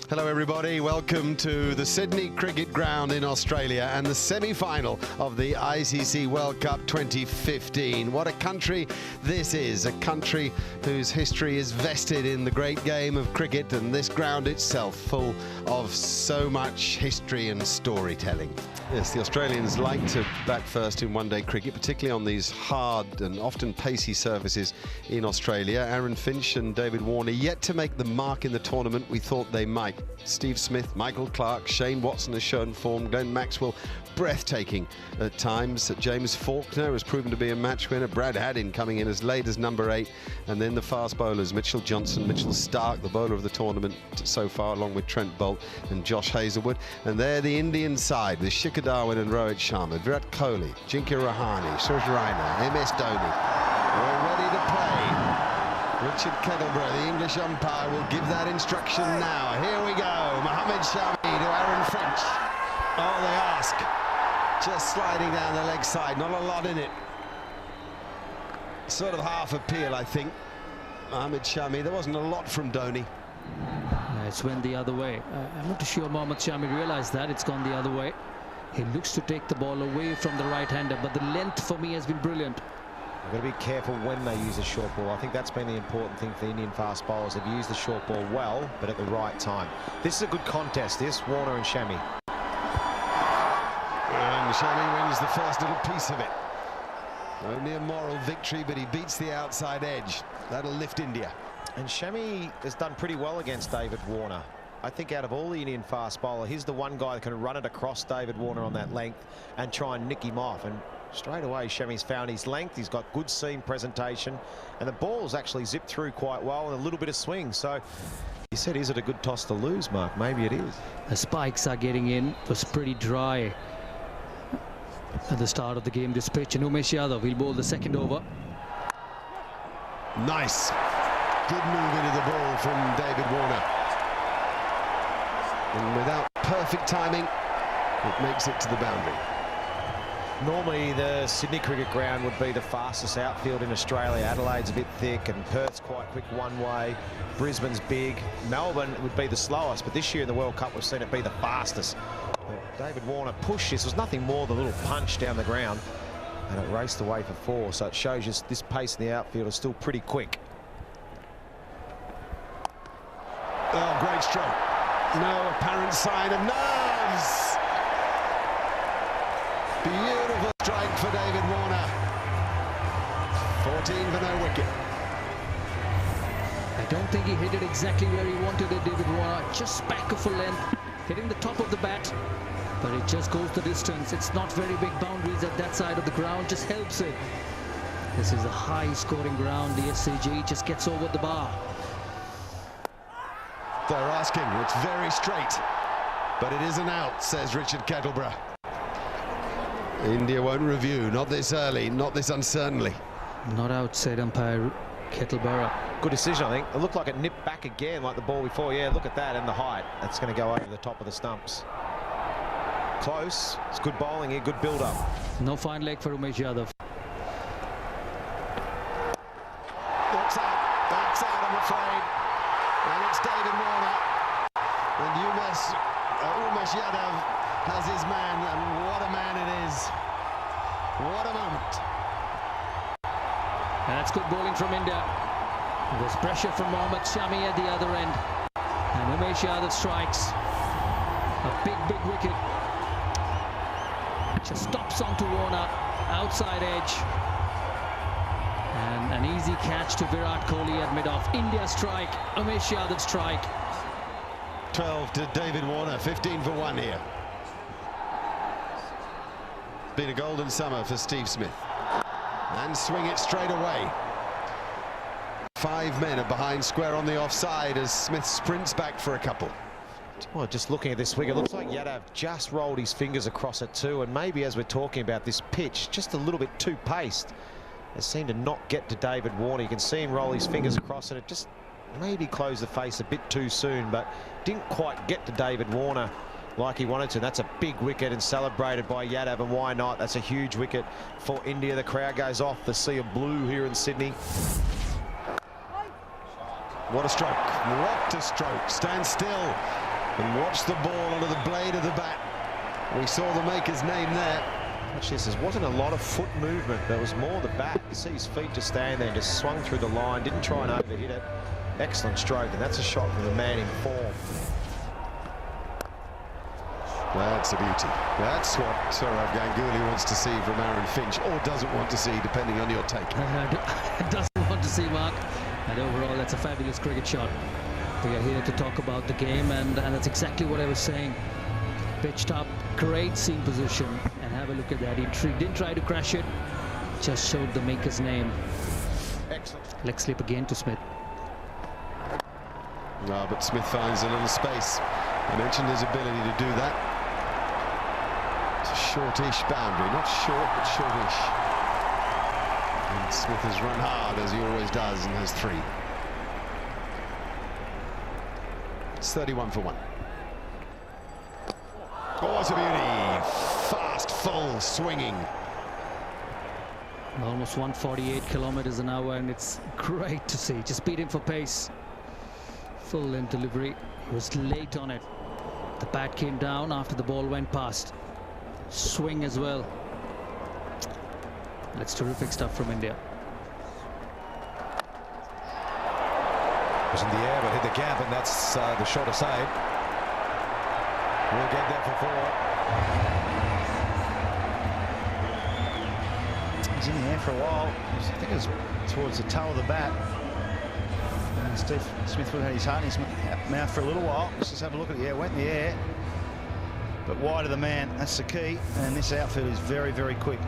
Hello everybody, welcome to the Sydney Cricket Ground in Australia and the semi-final of the ICC World Cup 2015. What a country this is, a country whose history is vested in the great game of cricket, and this ground itself full of so much history and storytelling. Yes, the Australians like to bat first in one-day cricket, particularly on these hard and often pacey surfaces in Australia. Aaron Finch and David Warner yet to make the mark in the tournament we thought they might. Steve Smith, Michael Clarke, Shane Watson has shown form, Glenn Maxwell breathtaking at times. James Faulkner has proven to be a match winner. Brad Haddin coming in as late as number 8, and then the fast bowlers Mitchell Johnson, Mitchell Stark, the bowler of the tournament so far, along with Trent Boult and Josh Hazlewood. And there the Indian side with Shikhar Dhawan and Rohit Sharma, Virat Kohli, Ajinkya Rahane, Suresh Raina, MS Dhoni, all ready to play. Richard Kettleborough, the English umpire, will give that instruction now. Here we go. Mohammad Shami to Aaron Finch. Oh, they ask. Just sliding down the leg side. Not a lot in it. Sort of half a peel, I think. Mohammad Shami. There wasn't a lot from Dhoni. It's went the other way. I'm not sure Mohammad Shami realized that. It's gone the other way. He looks to take the ball away from the right-hander, but the length for me has been brilliant. They've got to be careful when they use a short ball. I think that's been the important thing for the Indian fast bowlers. They've used the short ball well, but at the right time. This is a good contest, this, Warner and Shami. And Shami wins the first little piece of it. Only a moral victory, but he beats the outside edge. That'll lift India. And Shami has done pretty well against David Warner. I think out of all the Indian fast bowler, he's the one guy that can run it across David Warner on that length and try and nick him off. And straight away, Shami's found his length. He's got good seam presentation, and the ball's actually zipped through quite well and a little bit of swing. So you said, is it a good toss to lose, Mark? Maybe it is. The spikes are getting in. It was pretty dry at the start of the game, this pitch, and Umesh Yadav will bowl the second over. Nice. Good move into the ball from David Warner. And without perfect timing, it makes it to the boundary. Normally the Sydney Cricket Ground would be the fastest outfield in Australia. Adelaide's a bit thick and Perth's quite quick one way. Brisbane's big. Melbourne would be the slowest, but this year in the World Cup we've seen it be the fastest. But David Warner pushed this. It was nothing more than a little punch down the ground, and it raced away for 4. So it shows you this pace in the outfield is still pretty quick. Oh, great stroke. No apparent sign of nerves. Beautiful strike for David Warner. 14 for no wicket. I don't think he hit it exactly where he wanted it, David Warner. Just back of a length, hitting the top of the bat, but it just goes the distance. It's not very big boundaries at that side of the ground, just helps it. This is a high-scoring ground. The SCG just gets over the bar. They're asking, it's very straight, but it is an out, says Richard Kettleborough. India won't review, not this early, not this uncertainly. Not out, said umpire Kettleborough. Good decision, I think. It looked like it nipped back again like the ball before. Yeah, look at that, and the height. That's going to go over the top of the stumps. Close. It's good bowling here, good build-up. No fine leg for Umesh Yadav. That's out, I'm afraid. And it's David Warner. And Umesh Yadav has his man, and what a man it is. What a moment. And that's good bowling from India. There's pressure from Mohammad Shami at the other end. And Umesh Yadav strikes. A big wicket. Just stops onto Warner. Outside edge. And an easy catch to Virat Kohli at mid-off. India strike. Umesh Yadav strike. 12 to David Warner, 15 for 1 here. Been a golden summer for Steve Smith. And swing it straight away. 5 men are behind square on the offside as Smith sprints back for a couple. Well, just looking at this swing, it looks like Yadav just rolled his fingers across it too, and maybe as we're talking about this pitch, just a little bit too paced. It seemed to not get to David Warner. You can see him roll his fingers across it. It just maybe closed the face a bit too soon, but didn't quite get to David Warner like he wanted to. That's a big wicket and celebrated by Yadav, and why not? That's a huge wicket for India. The crowd goes off the sea of blue here in Sydney. What a stroke. What a stroke. Stand still. And watch the ball under the blade of the bat. We saw the maker's name there. Watch this, there wasn't a lot of foot movement. There was more the bat. You see his feet just stand there and just swung through the line. Didn't try and overhit it. Excellent stroke, and that's a shot from the man in form. That's a beauty. That's what Sourav Ganguly wants to see from Aaron Finch, or doesn't want to see, depending on your take. Doesn't want to see, Mark. And overall, that's a fabulous cricket shot. We are here to talk about the game, and that's exactly what I was saying. Pitched up, great seam position, and have a look at that. He didn't try to crash it, just showed the maker's name. Excellent. Leg slip again to Smith. No, but Smith finds a little space. I mentioned his ability to do that. It's a shortish boundary, not short, but shortish. And Smith has run hard, as he always does, and has 3. It's 31 for 1. Oh, it's a beauty. Fast, full, swinging. Almost 148 kilometers an hour, and it's great to see. Just beat him for pace. Full length delivery. He was late on it. The bat came down after the ball went past. Swing as well. That's terrific stuff from India. Was in the air but hit the gap, and that's the shot aside. We'll get there for 4. He's in the air for a while. I think it was towards the toe of the bat. And Steve Smith would have had his heart in his mouth for a little while. Let's just have a look at it. Yeah, it went in the air, but wide of the man. That's the key. And this outfield is very, very quick.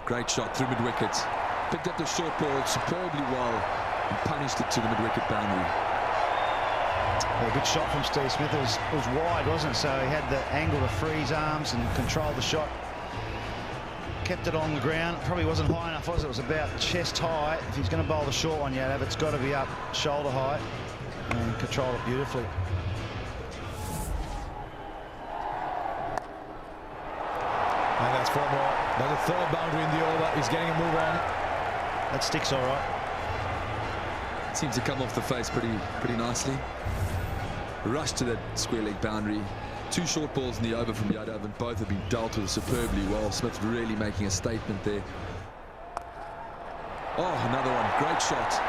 Great shot through mid-wicket. Picked up the short ball superbly well and punished it to the mid-wicket boundary. Yeah, good shot from Steve Smith. It was wide, wasn't it? So he had the angle to free his arms and control the shot. Kept it on the ground. Probably wasn't high enough, was it? It was about chest high. If he's going to bowl the short one, Yadav, it's got to be up shoulder height, and control it beautifully. And that's 4 more. There's a 3rd boundary in the over. He's getting a move on. That sticks all right. Seems to come off the face pretty nicely. Rushed to that square leg boundary. 2 short balls in the over from Yadav, and both have been dealt with superbly well. Smith really making a statement there. Oh, another one. Great shot.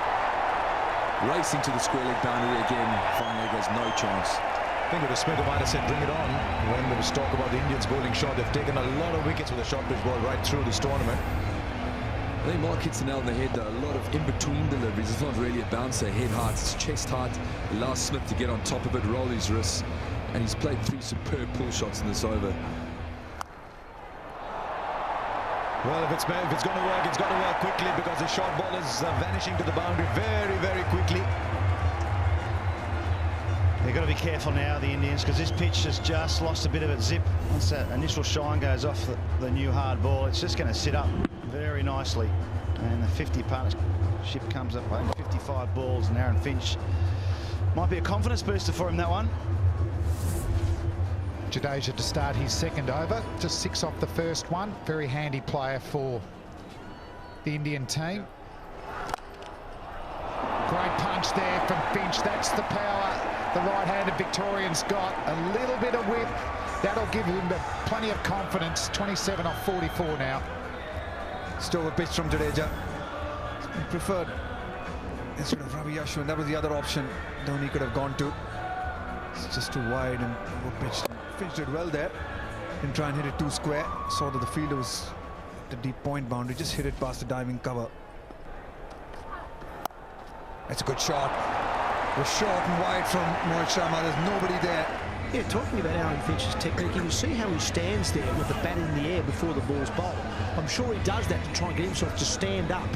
Racing to the square leg boundary again. Finally, there's no chance. I think with Smith might have said bring it on when there was talk about the Indians bowling shot. They've taken a lot of wickets with a short pitch ball right through this tournament. I think Mark hits the nail on the head, though. A lot of in-between deliveries. It's not really a bouncer, head height, it's chest height. Allows Smith to get on top of it, roll his wrists, and he's played 3 superb pull shots in this over. Well, if it's going to work, it's got to work quickly, because the short ball is vanishing to the boundary very, very quickly. They've got to be careful now, the Indians, because this pitch has just lost a bit of its zip. Once that initial shine goes off the new hard ball, it's just going to sit up very nicely. And the 50 partnership comes up with 55 balls, and Aaron Finch might be a confidence booster for him, that one. Jadeja to start his 2nd over, just 6 off the first one. Very handy player for the Indian team. Great punch there from Finch. That's the power the right-handed Victorian's got. A little bit of width. That'll give him plenty of confidence. 27 off 44 now. Still a pitch from Jadeja. Preferred instead of Ravi Ashwin. That was the other option Dhoni could have gone to. It's just too wide and over-pitched. Finch did well there. Didn't try and hit it too square. Saw that the fielder was at the deep point boundary. Just hit it past the diving cover. That's a good shot. It was short and wide from Mohit Sharma. There's nobody there. Yeah, talking about Aaron Finch's technique, you can see how he stands there with the bat in the air before the ball's bowled. I'm sure he does that to try and get himself to stand up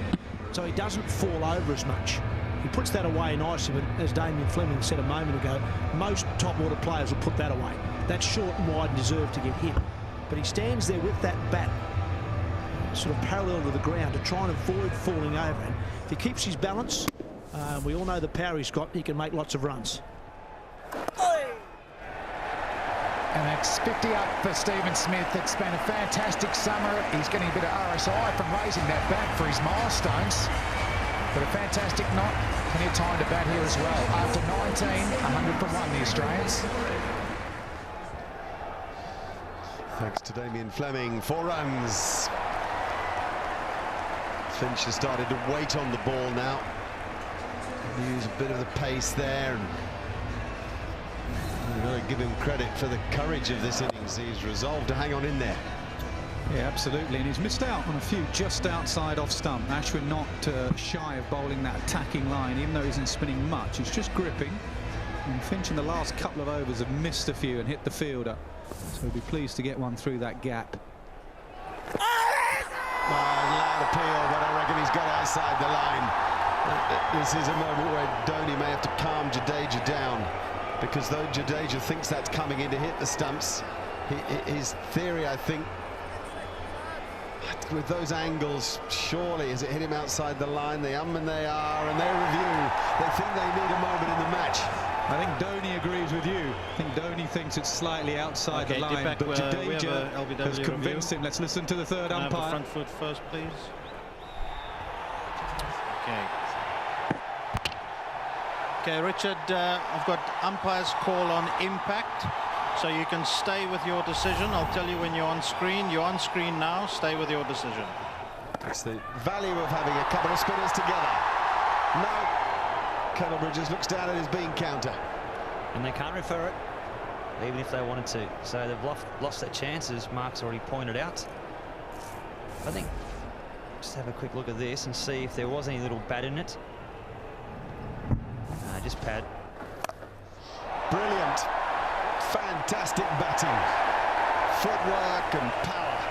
so he doesn't fall over as much. He puts that away nicely, but as Damien Fleming said a moment ago, most top-order players will put that away. That's short and wide and deserve to get hit. But he stands there with that bat sort of parallel to the ground to try and avoid falling over. And if he keeps his balance, we all know the power he's got, he can make lots of runs. And that's 50 up for Stephen Smith. It's been a fantastic summer. He's getting a bit of RSI from raising that bat for his milestones. But a fantastic night plenty of time to bat here as well. After 19, 100 for 1, the Australians. Thanks to Damien Fleming, 4 runs. Finch has started to wait on the ball now. Use a bit of the pace there. And you've got to give him credit for the courage of this innings. He's resolved to hang on in there. Yeah, absolutely, and he's missed out on a few just outside off stump. Ashwin not shy of bowling that attacking line, even though he isn't spinning much. He's just gripping. And Finch in the last couple of overs have missed a few and hit the fielder. So he'll be pleased to get one through that gap. Loud appeal, but I reckon he's got outside the line. This is a moment where Dhoni may have to calm Jadeja down, because though Jadeja thinks that's coming in to hit the stumps, his theory, I think, with those angles, surely has it hit him outside the line? They and they are, and they review. They think they need a moment in the match. I think Dhoni agrees with you. I think Dhoni thinks it's slightly outside the line, but Jadeja has convinced him. Let's listen to the third umpire. Front foot first, please. Okay, Richard, I've got umpire's call on impact, so you can stay with your decision. I'll tell you when you're on screen. You're on screen now. Stay with your decision. That's the value of having a couple of spinners together. No. Kettle Bridges looks down at his bean counter. And they can't refer it, even if they wanted to. So they've lost their chances, Mark's already pointed out. I think, just have a quick look at this and see if there was any little bat in it. Just pad. Brilliant. Fantastic batting. Footwork and power.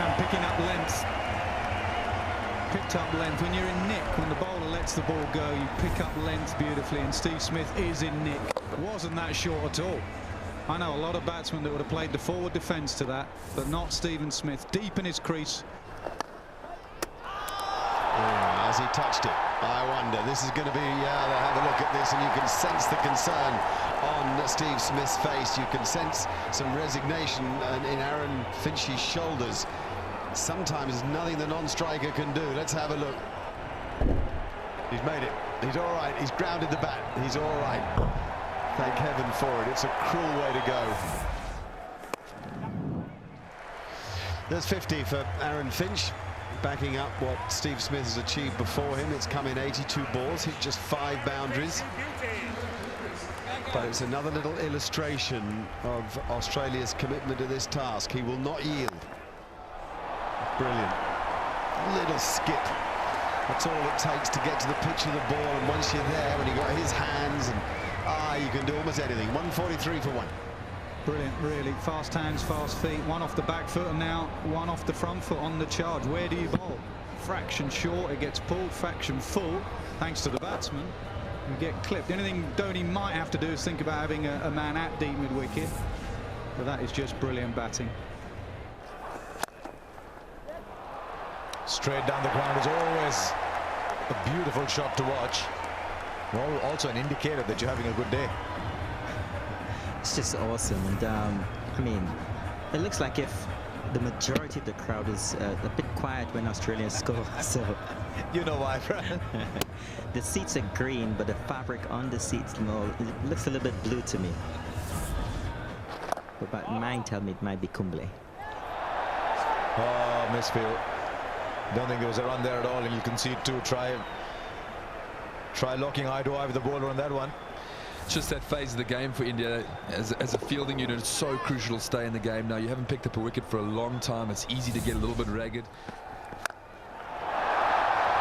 And picking up length. Picked up length. When you're in nick, when the bowler lets the ball go, you pick up length beautifully, and Steve Smith is in nick. Wasn't that short at all. I know a lot of batsmen that would have played the forward defence to that, but not Stephen Smith. Deep in his crease. As he touched it, I wonder, this is going to be, they'll have a look at this, and you can sense the concern on Steve Smith's face. You can sense some resignation in Aaron Finch's shoulders. Sometimes there's nothing the non-striker can do. Let's have a look. He's made it. He's all right. He's grounded the bat. He's all right. Thank heaven for it. It's a cruel way to go. There's 50 for Aaron Finch, backing up what Steve Smith has achieved before him. It's come in 82 balls, hit just 5 boundaries. But it's another little illustration of Australia's commitment to this task. He will not yield. Brilliant. Little skip. That's all it takes to get to the pitch of the ball, and once you're there, when you've got his hands, and you can do almost anything. 143 for 1. Brilliant, really. Fast hands, fast feet. One off the back foot, and now one off the front foot on the charge. Where do you bowl? Fraction short, it gets pulled. Fraction full, thanks to the batsman. You get clipped. The only thing Dhoni might have to do is think about having a man at deep mid-wicket. But that is just brilliant batting. Straight down the ground is always a beautiful shot to watch. Well, also an indicator that you're having a good day. It's just awesome, and I mean, it looks like if the majority of the crowd is a bit quiet when Australia score, so you know why, Brian? the seats are green, but the fabric on the seats, it looks a little bit blue to me. But mine tell me it might be Kumble. Oh, misfield. Don't think there was a run there at all, and you can see it too. Try locking eye to eye with the bowler on that one. It's just that phase of the game for India as a fielding unit. It's so crucial to stay in the game now. You haven't picked up a wicket for a long time. It's easy to get a little bit ragged.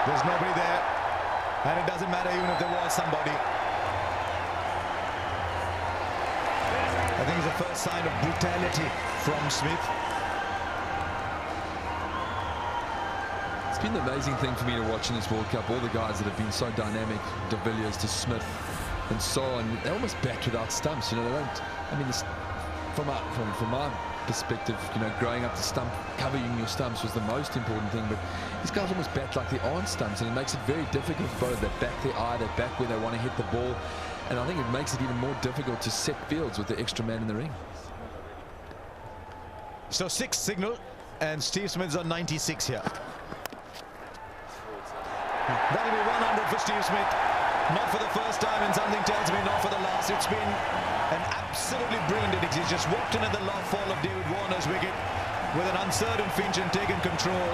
There's nobody there, and it doesn't matter even if there was somebody. I think it's the first sign of brutality from Smith. It's been the amazing thing for me to watch in this World Cup. All the guys that have been so dynamic, de Villiers to Smith and so on, they almost bat without stumps. You know, they don't. I mean, this, from my perspective, you know, growing up the stump, covering your stumps was the most important thing. But these guys almost bat like they aren't stumps, and it makes it very difficult for bowlers. They back their eye, they back where they want to hit the ball, and I think it makes it even more difficult to set fields with the extra man in the ring. So 6 signal, and Steve Smith's on 96 here. That'll be 100 for Steve Smith. Not for the first time, and something tells me not for the last. It's been an absolutely brilliant innings. He's just walked in at the low fall of David Warner's wicket with an uncertain Finch and taken control.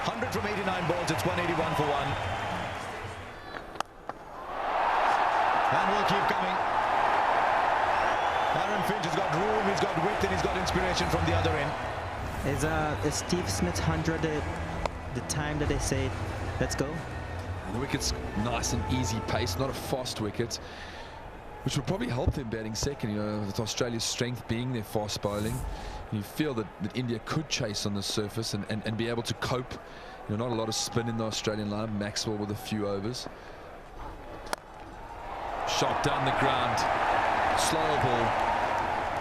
100 from 89 balls. It's 181 for one. And we'll keep coming. Aaron Finch has got room, he's got width, and he's got inspiration from the other end. Is Steve Smith's 100 the time that they say, let's go? And the wicket's nice and easy pace, not a fast wicket, which will probably help them batting second, you know, with Australia's strength being their fast bowling. And you feel that India could chase on the surface and be able to cope. You know, not a lot of spin in the Australian line. Maxwell with a few overs. Shot down the ground. Slow ball.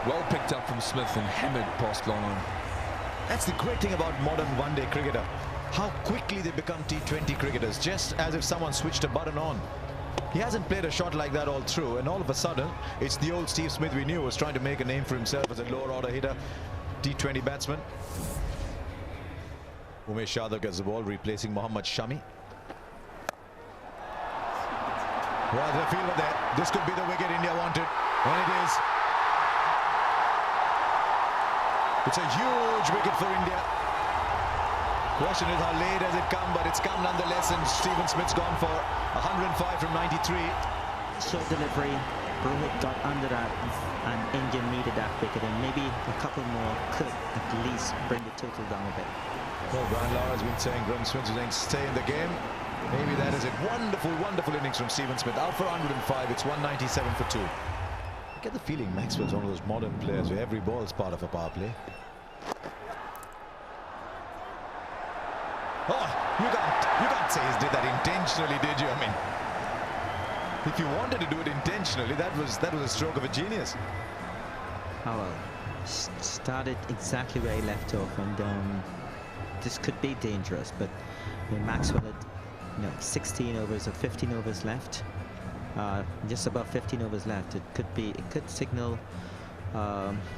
Well picked up from Smith and hammered past long on. That's the great thing about modern one-day cricketer. How quickly they become T20 cricketers, just as if someone switched a button on. He hasn't played a shot like that all through, and all of a sudden, it's the old Steve Smith we knew was trying to make a name for himself as a lower order hitter, T20 batsman. Umesh Yadav gets the ball, replacing Mohammad Shami. Well, the fielder there. This could be the wicket India wanted, and it is. It's a huge wicket for India. Question is how late has it come, but it's come nonetheless, and Stephen Smith's gone for 105 from 93. Short delivery, Rohit got under that, and India needed that wicket, and maybe a couple more could at least bring the total down a bit. Well, Brian Lara has been saying, Graham Smith is saying, stay in the game. Maybe that is it. Wonderful, wonderful innings from Stephen Smith. Out for 105. It's 197 for 2. I get the feeling Maxwell's one of those modern players where every ball is part of a power play. Oh, you can't say he did that intentionally, did you? I mean, if you wanted to do it intentionally, that was a stroke of a genius. Oh well, started exactly where he left off, and this could be dangerous. But when Maxwell had, 16 overs or 15 overs left, just about 15 overs left, it could signal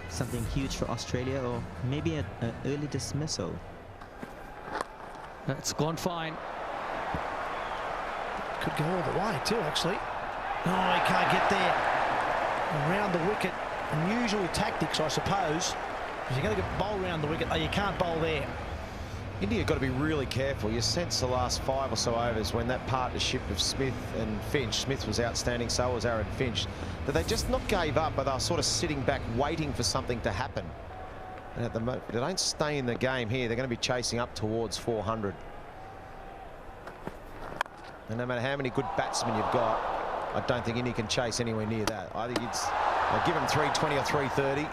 something huge for Australia, or maybe an early dismissal. That's gone fine. Could go all the way too, actually. Oh, he can't get there. Around the wicket. Unusual tactics, I suppose. Because you're going to get bowled around the wicket. Oh, you can't bowl there. India got to be really careful. You sense the last 5 or so overs when that partnership of Smith and Finch, Smith was outstanding, so was Aaron Finch, that they just not gave up, but they were sort of sitting back waiting for something to happen. And at the moment, they don't stay in the game here. They're going to be chasing up towards 400. And no matter how many good batsmen you've got, I don't think India can chase anywhere near that. I think it's give them 320 or 330.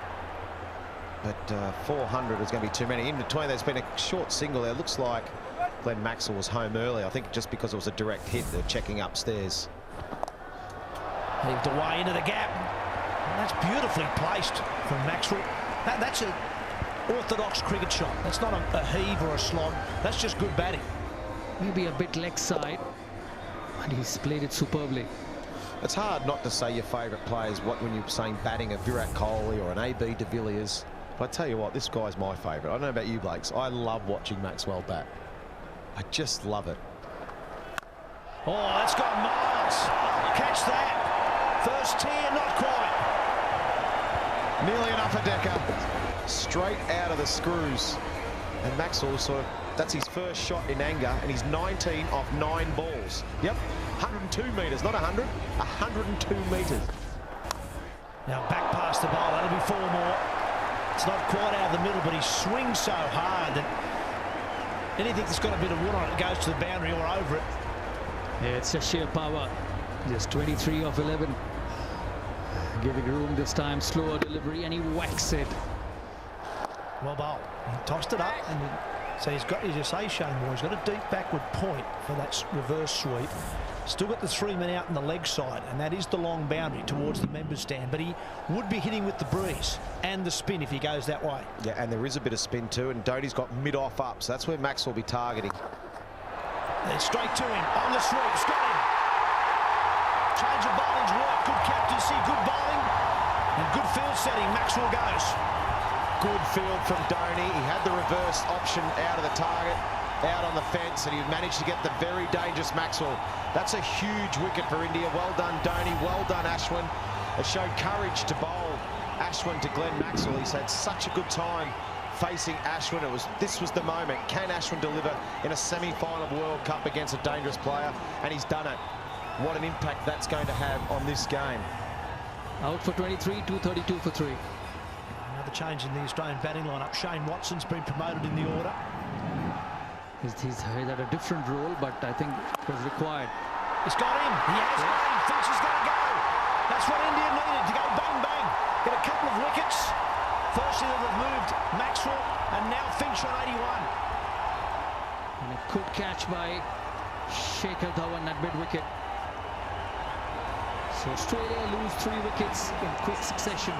But 400 is going to be too many. In between, there's been a short single there. Looks like Glenn Maxwell was home early. I think just because it was a direct hit, they're checking upstairs. Heaved away into the gap. And that's beautifully placed from Maxwell. That's an orthodox cricket shot. That's not a heave or a slog. That's just good batting. Maybe a bit leg side, and he's played it superbly. It's hard not to say your favourite players when you're saying batting a Virat Kohli or an AB de Villiers. But I tell you what, this guy's my favourite. I don't know about you, Blakes. I love watching Maxwell bat. I just love it. Oh, that's gone miles. Catch that. First tier, not quite. Nearly an upper decker. Straight out of the screws. And Maxwell sort of, that's his first shot in anger, and he's 19 off 9 balls. Yep, 102 metres, not 100, 102 metres. Now back past the bowl, that'll be 4 more. It's not quite out of the middle, but he swings so hard that anything that's got a bit of wood on it goes to the boundary or over it. Yeah, it's just sheer power. Just 23 off 11. Giving room this time, slower delivery, and he whacks it. Well bowled. He tossed it up, and so he's got, as you say, Shane Moore, he's got a deep backward point for that reverse sweep. Still got the 3 men out on the leg side, and that is the long boundary towards the members' stand. But he would be hitting with the breeze and the spin if he goes that way. Yeah, and there is a bit of spin too, and Dhoni's got mid-off up, so that's where Max will be targeting. Then straight to him on the sweep, it's got him. Change of bowling's work, good captaincy, good bowling, and good field setting. Maxwell goes. Good field from Dhoni. He had the reverse option out of the target. out on the fence, and he managed to get the very dangerous Maxwell. That's a huge wicket for India. Well done, Dhoni. Well done, Ashwin. It showed courage to bowl Ashwin to Glenn Maxwell. He's had such a good time facing Ashwin. This was the moment. Can Ashwin deliver in a semi-final of World Cup against a dangerous player? And he's done it. What an impact that's going to have on this game. Out for 23, 232 for 3. Another change in the Australian batting lineup. Shane Watson's been promoted in the order. He's had a different role, but I think it was required. It's got him. He has got him. Finch is going to go. That's what India needed, to go bang, bang. Get a couple of wickets. Firstly, they've moved Maxwell, and now Finch on 81. And a good catch by Shikhar Dhawan at mid-wicket. So Australia lose 3 wickets in quick succession.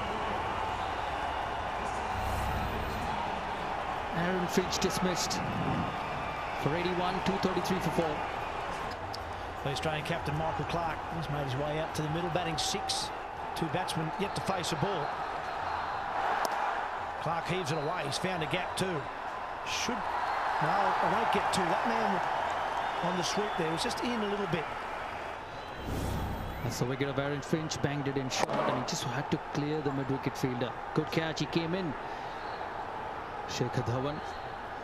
Aaron Finch dismissed for 81, 233 for 4. The Australian captain Michael Clarke has made his way out to the middle, batting 6. 2 batsmen yet to face a ball. Clarke heaves it away. He's found a gap too. No, I won't get to that man on the sweep there. Was just in a little bit. That's the wicket of Aaron Finch, banged it in short, and he just had to clear the mid-wicket fielder. Good catch, he came in. Shikhar Dhawan,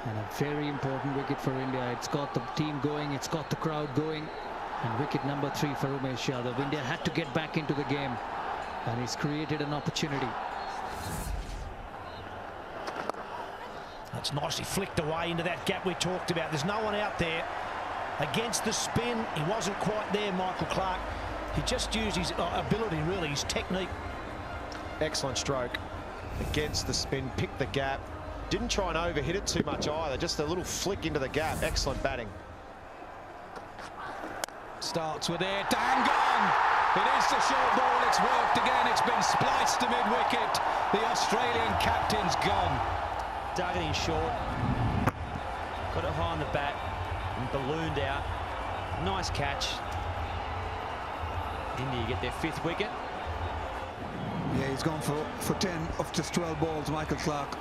and a very important wicket for India. It's got the team going, it's got the crowd going, and wicket number 3 for Umesh Yadav. India had to get back into the game, and he's created an opportunity. That's nicely flicked away into that gap we talked about. There's no one out there. Against the spin, he wasn't quite there, Michael Clarke. He just used his ability, really, his technique. Excellent stroke. Against the spin, picked the gap. Didn't try and overhit it too much either. Just a little flick into the gap. Excellent batting. Starts with it. And gone! It is the short ball. It's worked again. It's been spliced to mid-wicket. The Australian captain's gone. Dug it in short. Got it high on the bat and ballooned out. Nice catch. India get their 5th wicket. Yeah, he's gone for 10 of just 12 balls, Michael Clarke.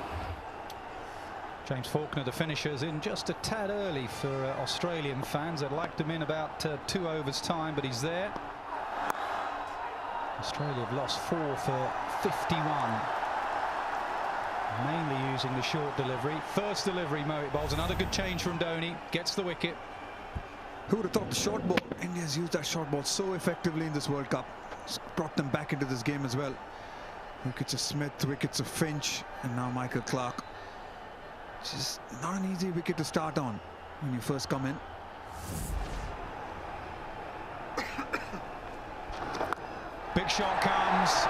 James Faulkner, the finishers, in just a tad early for Australian fans. They'd liked him in about 2 overs time, but he's there. Australia have lost 4 for 51. Mainly using the short delivery. First delivery, Mohit bowls. Another good change from Dhoni. Gets the wicket. Who would have thought the short ball? India's used that short ball so effectively in this World Cup. It's brought them back into this game as well. Wickets of Smith, wickets of Finch, and now Michael Clarke. It's just not an easy wicket to start on when you first come in. Big shot comes.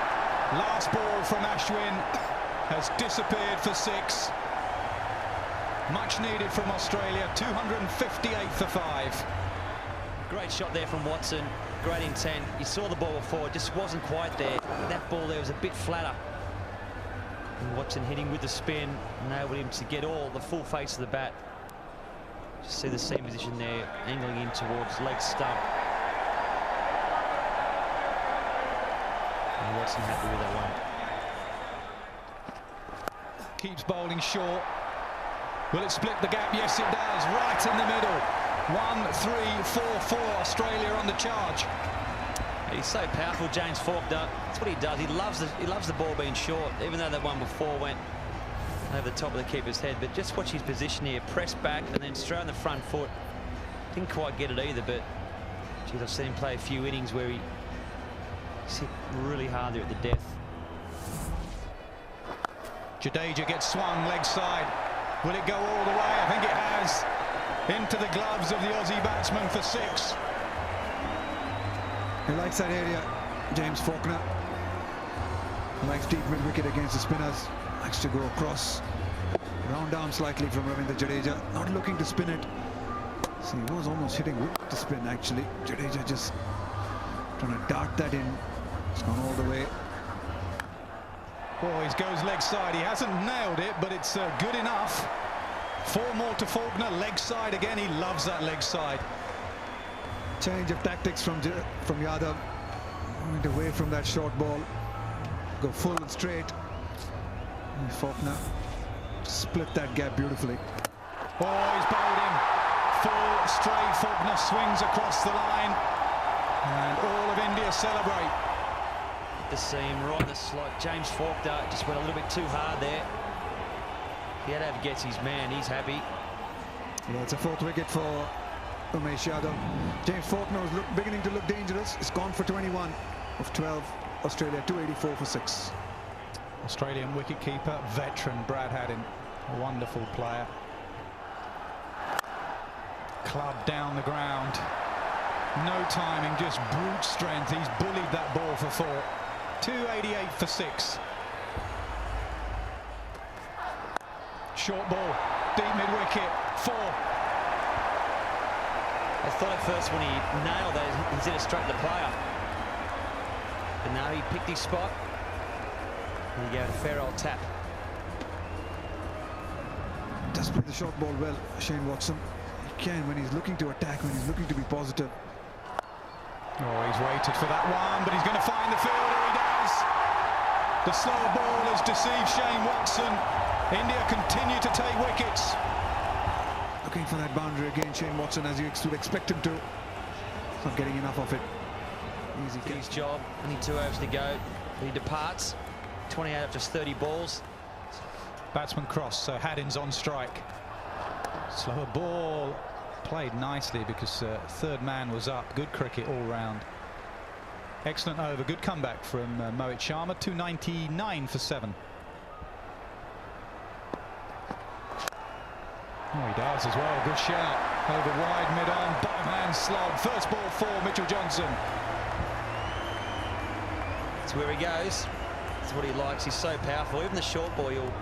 Last ball from Ashwin has disappeared for 6. Much needed from Australia. 258 for 5. Great shot there from Watson. Great intent. You saw the ball before. It just wasn't quite there. That ball there was a bit flatter. And Watson hitting with the spin enabled him to get the full face of the bat. Just see the seam position there, angling in towards leg stump. And Watson happy with that one. Keeps bowling short. Will it split the gap? Yes, it does. Right in the middle. 1, 3, 4, 4. Australia on the charge. He's so powerful, James Faulkner. That's what he does. He loves the ball being short, even though that one before went over the top of the keeper's head. But just watch his position here. Press back and then straight on the front foot. Didn't quite get it either, but geez, I've seen him play a few innings where he's hit really hard there at the death. Jadeja gets swung leg side. Will it go all the way? I think it has. Into the gloves of the Aussie batsman for 6. He likes that area, James Faulkner. He likes deep mid-wicket against the spinners. Likes to go across. Round arm slightly from Ravindra Jadeja. Not looking to spin it. See, he was almost hitting with the spin, actually. Jadeja just trying to dart that in. It's gone all the way. Boys, goes leg side. He hasn't nailed it, but it's good enough. 4 more to Faulkner. Leg side again. He loves that leg side. Change of tactics from Yadav. Went away from that short ball. Go full and straight. And Faulkner split that gap beautifully. Oh, he's bowled him. full, straight. Faulkner swings across the line, and all of India celebrate. The seam right in the slot. James Faulkner just went a little bit too hard there. Yadav gets his man. He's happy. Yeah, it's a fourth wicket for Umesh Yadav. James Faulkner was beginning to look dangerous. It's gone for 21 of 12. Australia 284 for 6. Australian wicketkeeper, veteran Brad Haddin, a wonderful player. Club down the ground. No timing, just brute strength. He's bullied that ball for 4. 288 for 6. Short ball, deep mid-wicket, 4. I thought at first when he nailed that, he's hit it straight to the player. But now he picked his spot. And he gave it a fair old tap. Does play the short ball well, Shane Watson. He can when he's looking to attack, when he's looking to be positive. Oh, he's waited for that one, but he's going to find the fielder. He does. The slower ball has deceived Shane Watson. India continue to take wickets. Looking for that boundary again, Shane Watson, as you would expect him to. He's not getting enough of it. Easy Did his job. Only 2 overs to go. He departs. 28 of just 30 balls. Batsman cross, so Haddin's on strike. Slower ball. Played nicely because third man was up. Good cricket all round. Excellent over. Good comeback from Mohit Sharma. 299 for 7. Oh, he does as well. Good shout. Over wide, mid-on, bottom hand slog. First ball for Mitchell Johnson. That's where he goes. That's what he likes. He's so powerful. Even the short ball, he'll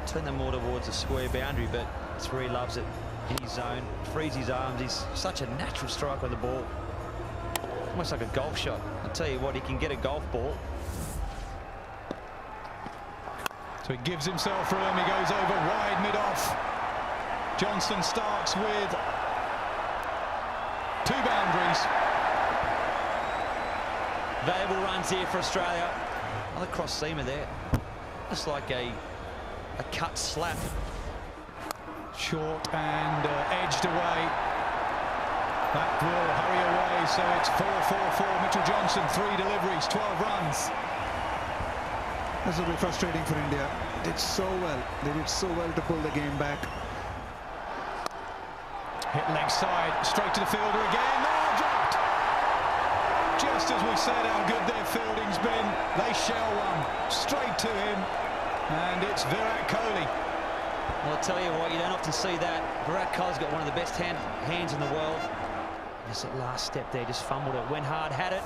turn them more towards a square boundary, but that's where he loves it. In his zone, frees his arms. He's such a natural striker on the ball. Almost like a golf shot. I'll tell you what, he can get a golf ball. So he gives himself room. He goes over wide, mid-off. Johnson starts with 2 boundaries. Valuable runs here for Australia. Another cross seamer there. Just like a cut slap. Short and edged away. That will hurry away, so it's 4-4-4. Mitchell Johnson, 3 deliveries, 12 runs. This will be frustrating for India. They did so well. They did so well to pull the game back. Hit leg side, straight to the fielder again. Oh, dropped! Just as we said how good their fielding's been, they shell one straight to him, and it's Virat Kohli. Well, I'll tell you what, you don't often see that. Virat Kohli's got one of the best hands in the world. Just that last step there, just fumbled it, went hard, had it.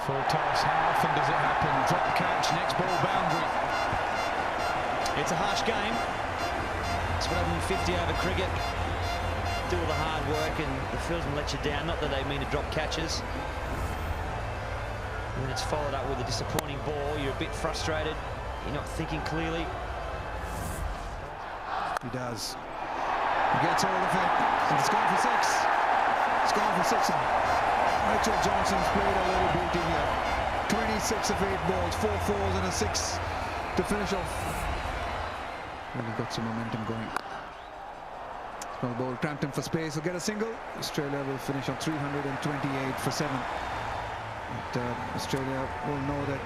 Full toss, how often does it happen? Drop catch, next ball boundary. It's a harsh game. It's what happened in 50 over cricket. Do all the hard work and the fielders will let you down. Not that they mean to drop catches. And then it's followed up with a disappointing ball. You're a bit frustrated. You're not thinking clearly. He does. He gets hold of it. And it's gone for 6. It's gone for 6. Mitchell Johnson's played a little beauty here. 26 of 8 balls, 4 fours and a 6 to finish off. Really got some momentum going. Small ball tramped him for space. He'll get a single. Australia will finish on 328 for 7. But, Australia will know that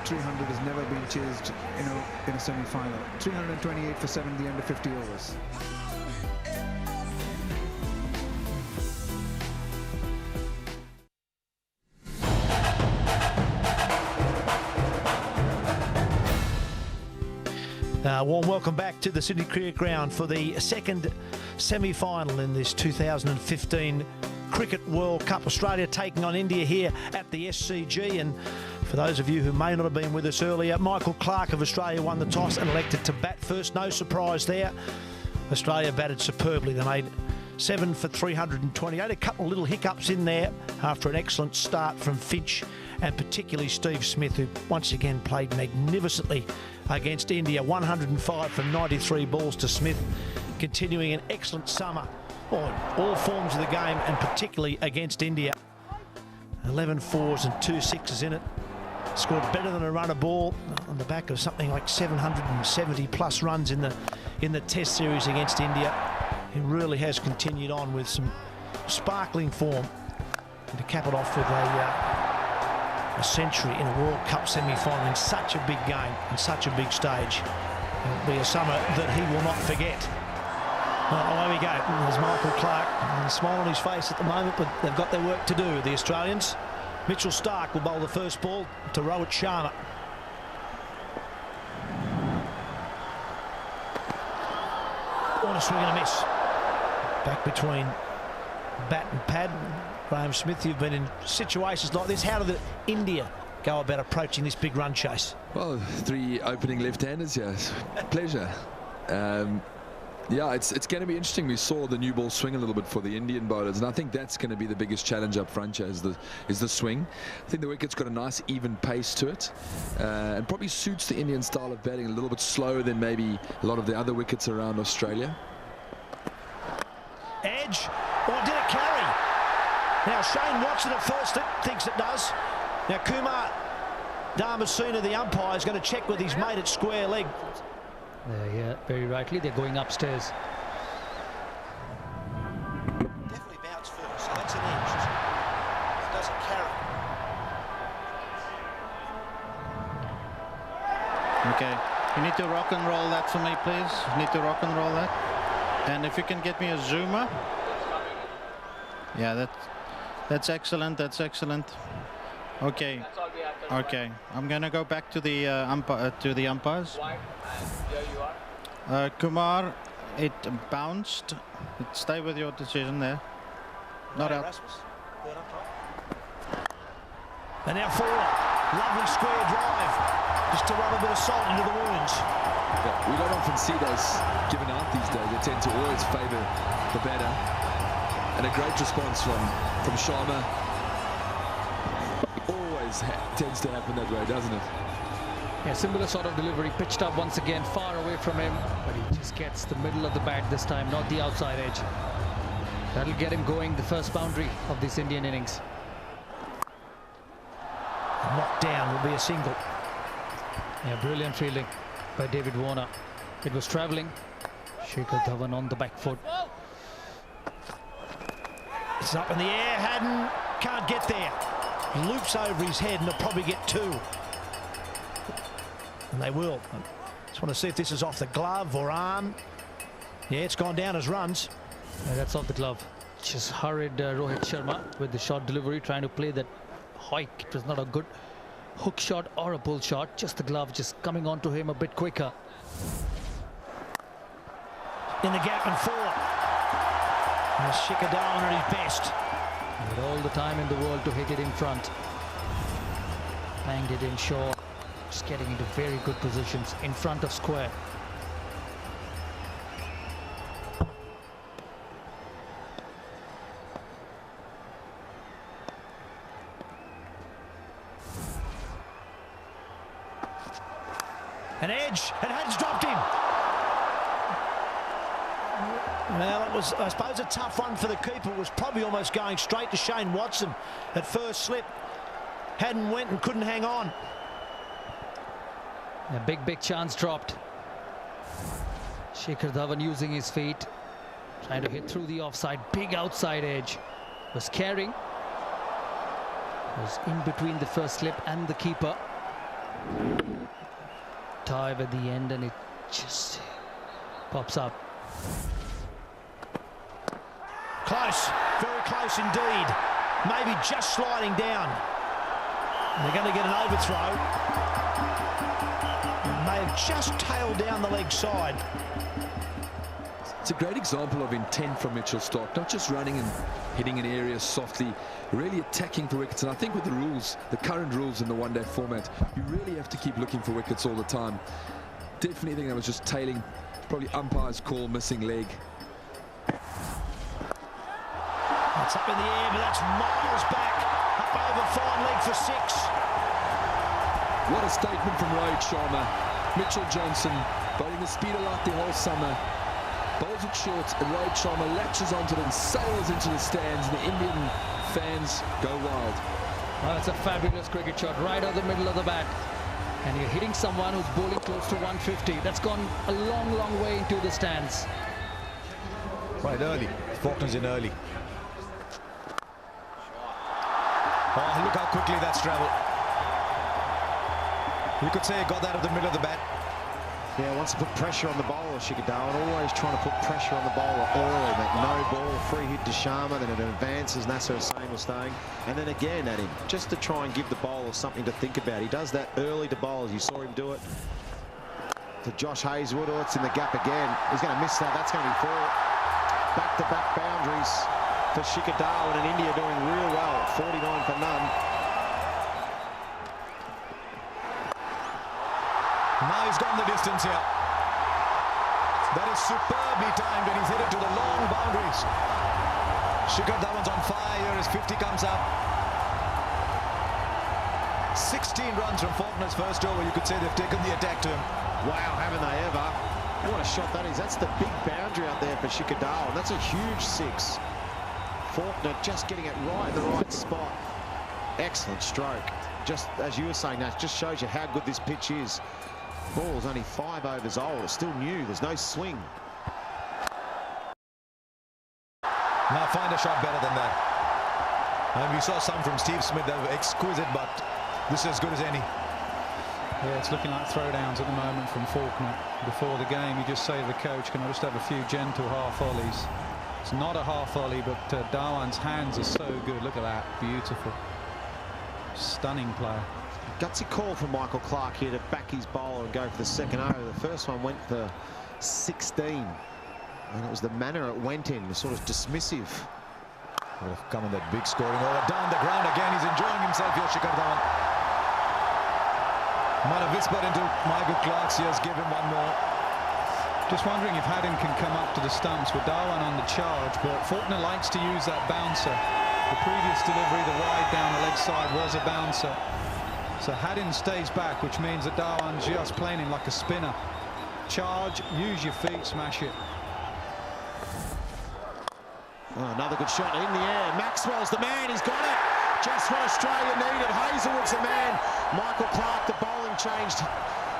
300 has never been chased in a semi-final. 328 for 7, the end of 50 overs. Warm welcome back to the Sydney Cricket Ground for the second semi-final in this 2015 Cricket World Cup. Australia taking on India here at the SCG, and for those of you who may not have been with us earlier, Michael Clarke of Australia won the toss and elected to bat first. No surprise there. Australia batted superbly. They made 7 for 328. A couple of little hiccups in there after an excellent start from Finch and particularly Steve Smith, who once again played magnificently against India. 105 from 93 balls to Smith, continuing an excellent summer on all forms of the game and particularly against India. 11 fours and 2 sixes in it. Scored better than a run a ball on the back of something like 770 plus runs in the Test series against India. He really has continued on with some sparkling form. And to cap it off with a century in a World Cup semi-final in such a big game and such a big stage. It'll be a summer that he will not forget. Well, away we go. There's Michael Clarke, and a smile on his face at the moment, but they've got their work to do, the Australians. Mitchell Starc will bowl the first ball to Rohit Sharma. What a swing and a miss. Back between bat and pad. Graham Smith, you've been in situations like this. How did India go about approaching this big run chase? Well, 3 opening left-handers, yes. Pleasure. Yeah, it's going to be interesting. We saw the new ball swing a little bit for the Indian bowlers, and I think that's going to be the biggest challenge up front here, is the swing. I think the wicket's got a nice even pace to it, and probably suits the Indian style of batting, a little bit slower than maybe a lot of the other wickets around Australia. Edge, or did it carry? Now Shane Watson at first thinks it does. Now Kumar Dharmasena, the umpire, is going to check with his mate at square leg. Yeah, very rightly, they're going upstairs. Definitely bounce first, so that's an edge. It doesn't carry. Okay, you need to rock and roll that for me, please. You need to rock and roll that. And if you can get me a zoomer. Yeah, that's excellent. That's excellent. Okay. Okay, I'm gonna go back to the umpires. Kumar, it bounced. Stay with your decision there. Not out. And now Fowler, lovely square drive, just to rub a bit of salt into the wounds. Yeah, we don't often see those given out these days. They tend to always favour the batter, and a great response from Sharma. Tends to happen that way, doesn't it? Yeah, similar sort of delivery, pitched up once again, far away from him, but he just gets the middle of the bat this time, not the outside edge. That'll get him going, the first boundary of this Indian innings. Knocked down will be a single. Yeah, brilliant fielding by David Warner. It was travelling. Shikhar Dhawan on the back foot. It's up in the air, Haddon can't get there. Loops over his head and they'll probably get 2. And they will. Just want to see if this is off the glove or arm. Yeah, it's gone down as runs. Yeah, that's off the glove. Just hurried Rohit Sharma with the short delivery, trying to play that hike. It was not a good hook shot or a pull shot, just the glove just coming onto him a bit quicker. In the gap and forward. And Shikhar Dhawan at his best. With all the time in the world to hit it in front. Banged it in short. Just getting into very good positions in front of square. An edge, and Haddon's dropped him. Well, it was, I suppose, a tough one for the keeper. It was probably almost going straight to Shane Watson at first slip. Haddon went and couldn't hang on. A big chance dropped. Shikhar Dhawan using his feet, trying to hit through the offside. Big outside edge. Was carrying. Was in between the first slip and the keeper. Dive at the end, and it just pops up. Close, very close indeed. Maybe just sliding down. And they're going to get an overthrow. And may have just tailed down the leg side. It's a great example of intent from Mitchell Starc, not just running and hitting in areas softly, really attacking for wickets. And I think with the rules, the current rules in the one-day format, you really have to keep looking for wickets all the time. Definitely think that was just tailing, probably umpire's call, missing leg. It's up in the air, but that's miles back. Up over fine leg for 6. What a statement from Rohit Sharma. Mitchell Johnson bowling the speed of light the whole summer. Bowls it short, and Rohit Sharma latches onto it and sails into the stands. The Indian fans go wild. Well, it's a fabulous cricket shot right out the middle of the bat. And you're hitting someone who's bowling close to 150. That's gone a long way into the stands. Right, early. Faulkner's in early. Oh, look how quickly that's travelled. You could say he got that at the middle of the bat. Yeah, wants to put pressure on the bowler, Shikadawa, always trying to put pressure on the bowler early. That no ball, free hit to Sharma, then it advances, Nasser Hussain was staying, and then again at him, just to try and give the bowler something to think about. He does that early to bowlers. You saw him do it to Josh Hazlewood. Oh, it's in the gap again. He's going to miss that. That's going to be 4 back-to-back boundaries for Shikadawa, and India doing real well, 49 for none. Now he's gone the distance here. That is superbly timed, and he's hit it to the long boundaries. Shikhar Dhawan's on fire. His 50 comes up. 16 runs from Faulkner's first over. You could say they've taken the attack to him. Wow, haven't they ever? What a shot that is. That's the big boundary out there for Shikhar Dhawan. That's a huge 6. Faulkner just getting it right in the right spot. Excellent stroke. Just as you were saying, that just shows you how good this pitch is. Ball's only 5 overs old. It's still new. There's no swing. Now find a shot better than that. And we saw some from Steve Smith that were exquisite, but this is as good as any. Yeah, it's looking like throwdowns at the moment from Faulkner. Before the game, you just say to the coach, can I just have a few gentle half ollies? It's not a half ollie, but Dhawan's hands are so good. Look at that. Beautiful. Stunning player. Gutsy call from Michael Clarke here to back his bowler and go for the second over. The first one went for 16. And it was the manner it went in, sort of dismissive. Would have come in that big scoring over. Down the ground again. He's enjoying himself here, Shikhar Dhawan. Might have whispered into Michael Clarke's ears, give him one more. Just wondering if Haddin can come up to the stumps with Dhawan on the charge, but Faulkner likes to use that bouncer. The previous delivery, the wide down the leg side, was a bouncer. So Haddin stays back, which means that Dhawan's just playing him like a spinner. Charge, use your feet, smash it. Oh, another good shot in the air. Maxwell's the man, he's got it. Just what Australia needed. Hazlewood's the man. Michael Clarke, the bowling changed.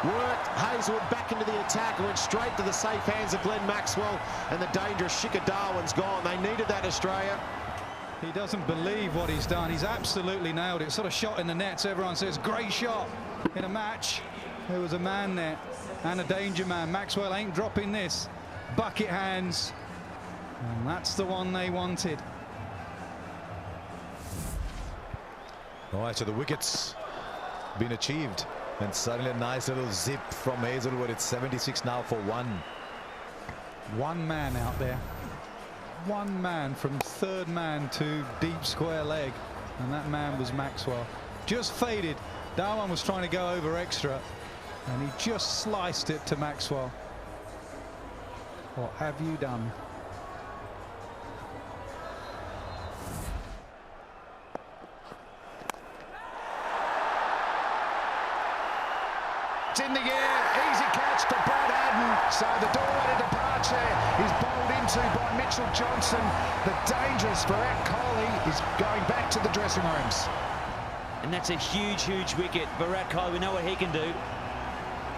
Worked Hazlewood back into the attack and went straight to the safe hands of Glenn Maxwell, and the dangerous Shikhar Dhawan's gone. They needed that, Australia. He doesn't believe what he's done. He's absolutely nailed it. Sort of shot in the nets. Everyone says, great shot in a match. There was a man there and a danger man. Maxwell ain't dropping this. Bucket hands. And that's the one they wanted. All right, so the wicket's been achieved. And suddenly a nice little zip from Hazlewood. It's 76 now for 1. One man out there. One man from third man to deep square leg, and that man was Maxwell. Just faded. Dhawan was trying to go over extra, and he just sliced it to Maxwell. What have you done? It's in the air, easy catch to Brad Haddin. So the doorway to departure is bowled into by Mitchell Johnson. The dangerous Virat Kohli is going back to the dressing rooms. And that's a huge, huge wicket. Virat Kohli, we know what he can do.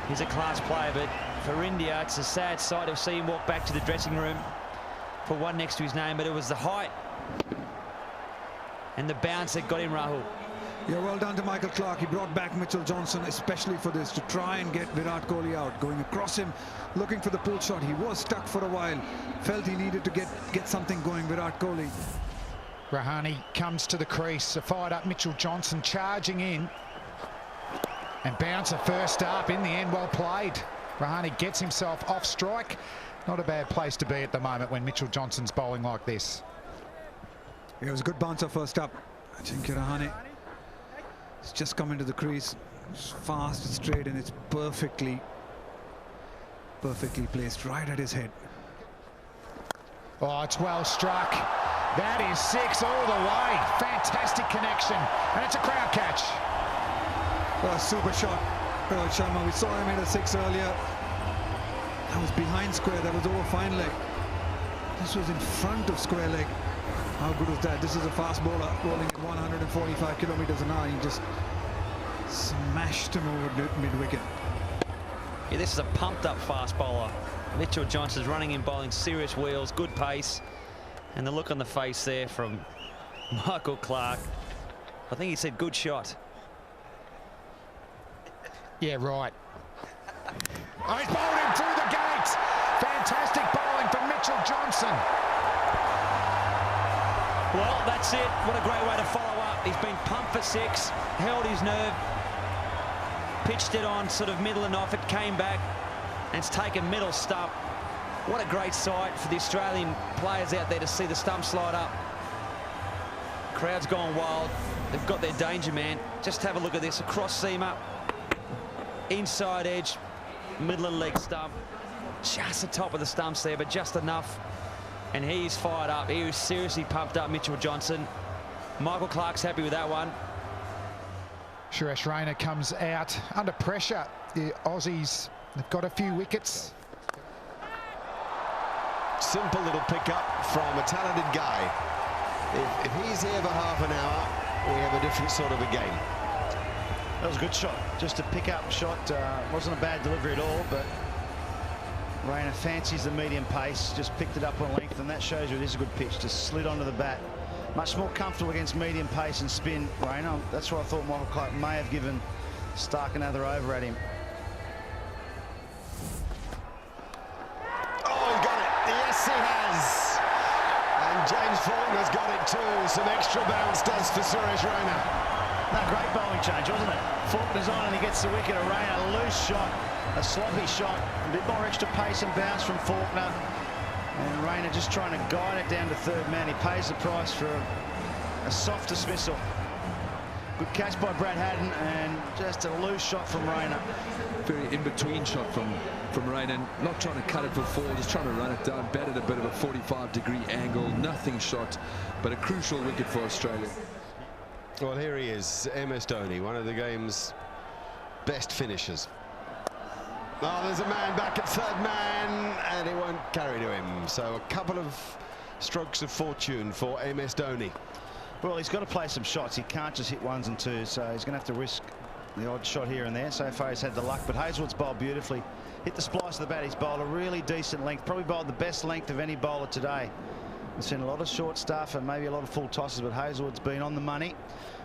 He's a class player, but for India, it's a sad sight to see him walk back to the dressing room for 1 next to his name, but it was the height and the bounce that got him, Rahul. Yeah, well done to Michael Clarke. He brought back Mitchell Johnson especially for this, to try and get Virat Kohli out. Going across him, looking for the pull shot. He was stuck for a while. Felt he needed to get something going, Virat Kohli. Rahane comes to the crease. A fired up Mitchell Johnson charging in. And bouncer first up. In the end, well played. Rahane gets himself off strike. Not a bad place to be at the moment when Mitchell Johnson's bowling like this. Yeah, it was a good bouncer first up. I think Rahane. It's just come into the crease. It's fast, it's straight, and it's perfectly placed right at his head. Oh, it's well struck. That is 6 all the way. Fantastic connection, and it's a crowd catch. Oh, super shot. Rohit Sharma, we saw him hit a 6 earlier. That was behind square, that was over fine leg. This was in front of square leg. How good was that? This is a fast bowler rolling at 145 kilometers an hour. He just smashed him over mid-wicket. Yeah, this is a pumped up fast bowler. Mitchell Johnson's running in, bowling serious wheels, good pace, and the look on the face there from Michael Clarke. I think he said good shot. Yeah, right. Oh, he's bowled him through the gates. Fantastic bowling from Mitchell Johnson. Well, that's it. What a great way to follow up. He's been pumped for 6, held his nerve, pitched it on sort of middle and off. It came back, and it's taken middle stump. What a great sight for the Australian players out there to see the stump slide up. Crowd's gone wild. They've got their danger man. Just have a look at this. Across seamer, inside edge, middle and leg stump. Just the top of the stumps there, but just enough. And he's fired up. He was seriously pumped up, Mitchell Johnson. Michael Clarke's happy with that one. Suresh Raina comes out under pressure. The Aussies, they've got a few wickets. Simple little pickup from a talented guy. If he's here for half an hour, we have a different sort of a game. That was a good shot. Just a pick-up shot. Wasn't a bad delivery at all, but Raina fancies the medium pace, just picked it up on length, and that shows you it is a good pitch. Just slid onto the bat. Much more comfortable against medium pace and spin, Raina. That's why I thought Michael Clarke may have given Stark another over at him. Oh, he got it. Yes, he has. And James Faulkner's got it too. Some extra bounce does for Suresh Raina. No, great bowling change, wasn't it? Faulkner's on and he gets the wicket. Raina, a loose shot, a sloppy shot, a bit more extra pace and bounce from Faulkner. And Raina just trying to guide it down to third man. He pays the price for a soft dismissal. Good catch by Brad Haddin and just a loose shot from Raina. Very in-between shot from Raina. Not trying to cut it for 4, just trying to run it down. Batted a bit of a 45-degree angle. Nothing shot, but a crucial wicket for Australia. Well, here he is, MS Dhoni, one of the game's best finishers. Oh, there's a man back at third man, and it won't carry to him. So a couple of strokes of fortune for MS Dhoni. Well, he's got to play some shots. He can't just hit 1s and 2s, so he's going to have to risk the odd shot here and there. So far he's had the luck, but Hazlewood's bowled beautifully. Hit the splice of the bat. He's bowled a really decent length, probably bowled the best length of any bowler today. We've seen a lot of short stuff and maybe a lot of full tosses, but Hazlewood's been on the money.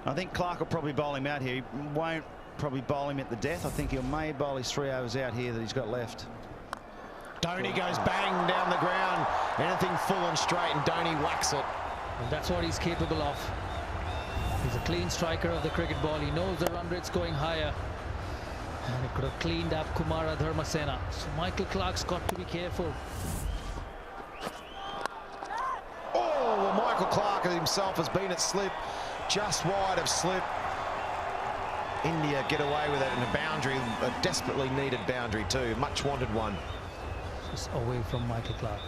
I think Clarke will probably bowl him out here. He won't probably bowl him at the death. I think he may bowl his 3 overs out here that he's got left. Dhoni goes bang down the ground. Anything full and straight, and Dhoni whacks it. And that's what he's capable of. He's a clean striker of the cricket ball. He knows the run rate's going higher. And he could have cleaned up Kumara Dharmasena. So Michael Clarke's got to be careful. Oh, well, Michael Clarke himself has been at slip, just wide of slip. India get away with it, and a boundary, a desperately needed boundary too, much wanted one. Just away from Michael Clarke.